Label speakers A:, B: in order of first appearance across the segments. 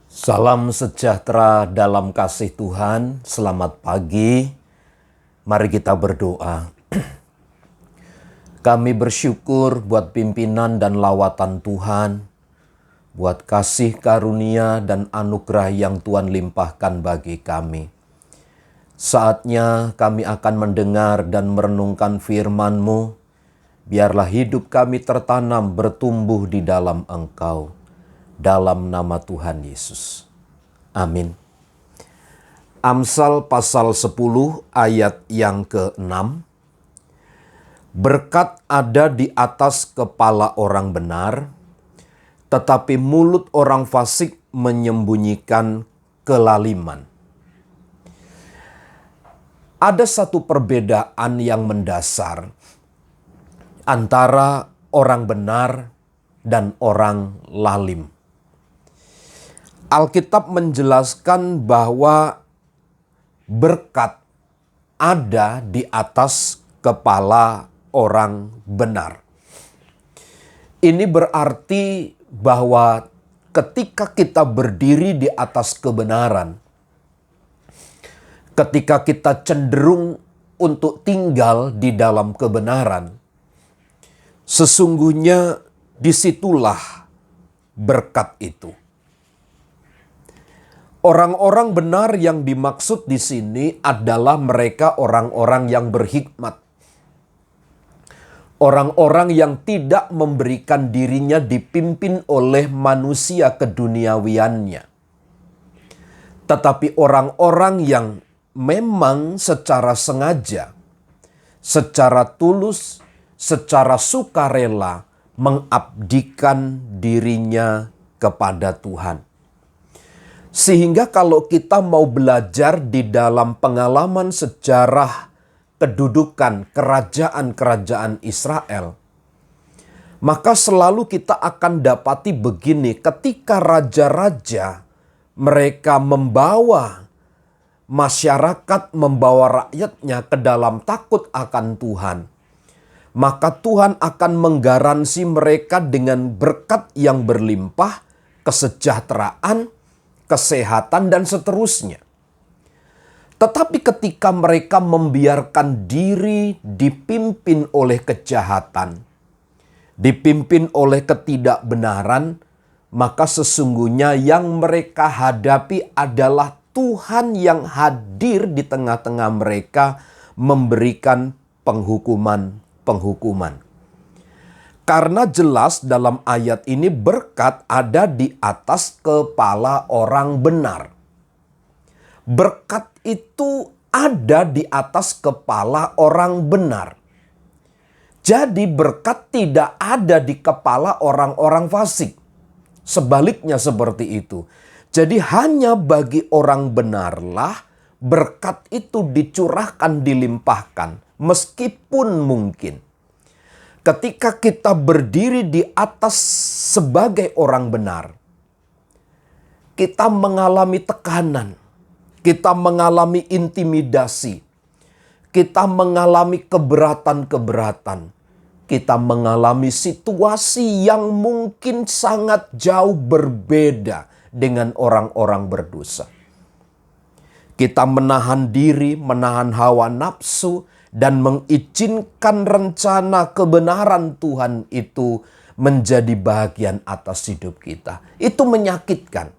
A: Salam sejahtera dalam kasih Tuhan, selamat pagi. Mari kita berdoa. Kami bersyukur buat pimpinan dan lawatan Tuhan, buat kasih karunia dan anugerah yang Tuhan limpahkan bagi kami. Saatnya kami akan mendengar dan merenungkan firman-Mu, biarlah hidup kami tertanam bertumbuh di dalam Engkau. Dalam nama Tuhan Yesus. Amin. Amsal pasal 10 ayat yang ke-6. Berkat ada di atas kepala orang benar, tetapi mulut orang fasik menyembunyikan kelaliman. Ada satu perbedaan yang mendasar antara orang benar dan orang lalim. Alkitab menjelaskan bahwa berkat ada di atas kepala orang benar. Ini berarti bahwa ketika kita berdiri di atas kebenaran, ketika kita cenderung untuk tinggal di dalam kebenaran, sesungguhnya disitulah berkat itu. Orang-orang benar yang dimaksud di sini adalah mereka orang-orang yang berhikmat. Orang-orang yang tidak memberikan dirinya dipimpin oleh manusia keduniawiannya. Tetapi orang-orang yang memang secara sengaja, secara tulus, secara sukarela mengabdikan dirinya kepada Tuhan. Sehingga kalau kita mau belajar di dalam pengalaman sejarah kedudukan kerajaan-kerajaan Israel, maka selalu kita akan dapati begini, ketika raja-raja mereka membawa masyarakat, membawa rakyatnya ke dalam takut akan Tuhan, maka Tuhan akan menggaransi mereka dengan berkat yang berlimpah, kesejahteraan, kesehatan, dan seterusnya. Tetapi ketika mereka membiarkan diri dipimpin oleh kejahatan, dipimpin oleh ketidakbenaran, maka sesungguhnya yang mereka hadapi adalah Tuhan yang hadir di tengah-tengah mereka memberikan penghukuman. Karena jelas dalam ayat ini berkat ada di atas kepala orang benar. Berkat itu ada di atas kepala orang benar. Jadi berkat tidak ada di kepala orang-orang fasik. Sebaliknya seperti itu. Jadi hanya bagi orang benarlah berkat itu dicurahkan, dilimpahkan. Meskipun mungkin ketika kita berdiri di atas sebagai orang benar, kita mengalami tekanan, kita mengalami intimidasi, kita mengalami keberatan-keberatan, kita mengalami situasi yang mungkin sangat jauh berbeda dengan orang-orang berdosa. Kita menahan diri, menahan hawa nafsu, dan mengizinkan rencana kebenaran Tuhan itu menjadi bagian atas hidup kita. Itu menyakitkan.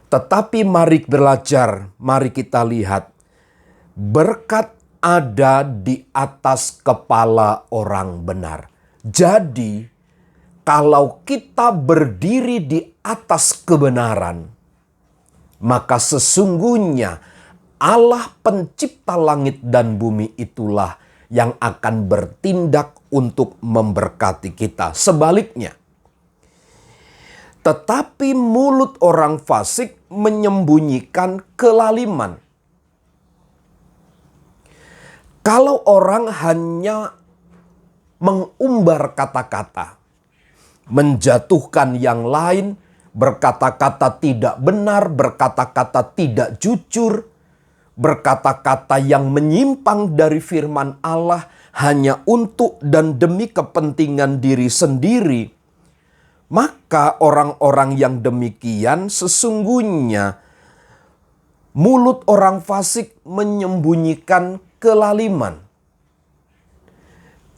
A: Tetapi mari belajar, mari kita lihat. Berkat ada di atas kepala orang benar. Jadi, kalau kita berdiri di atas kebenaran, maka sesungguhnya Allah pencipta langit dan bumi itulah yang akan bertindak untuk memberkati kita. Sebaliknya, tetapi mulut orang fasik menyembunyikan kelaliman. Kalau orang hanya mengumbar kata-kata, menjatuhkan yang lain, berkata-kata tidak benar, berkata-kata tidak jujur, berkata-kata yang menyimpang dari firman Allah hanya untuk dan demi kepentingan diri sendiri, Maka orang-orang yang demikian sesungguhnya mulut orang fasik menyembunyikan kelaliman.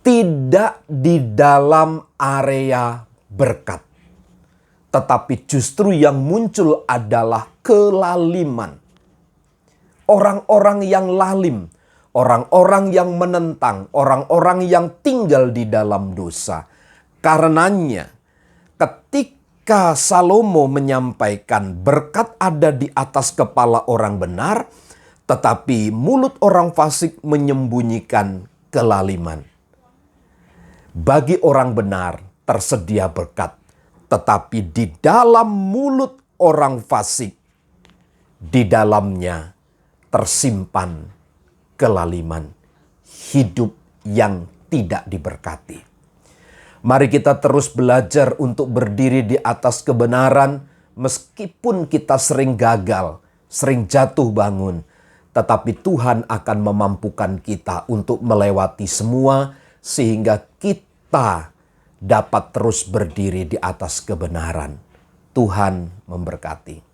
A: Tidak di dalam area berkat, tetapi justru yang muncul adalah kelaliman. Orang-orang yang lalim, orang-orang yang menentang, orang-orang yang tinggal di dalam dosa. Karenanya, ketika Salomo menyampaikan berkat ada di atas kepala orang benar, tetapi mulut orang fasik menyembunyikan kelaliman. Bagi orang benar tersedia berkat, tetapi di dalam mulut orang fasik, di dalamnya tersimpan kelaliman, hidup yang tidak diberkati. Mari kita terus belajar untuk berdiri di atas kebenaran, meskipun kita sering gagal, sering jatuh bangun, tetapi Tuhan akan memampukan kita untuk melewati semua, sehingga kita dapat terus berdiri di atas kebenaran. Tuhan memberkati.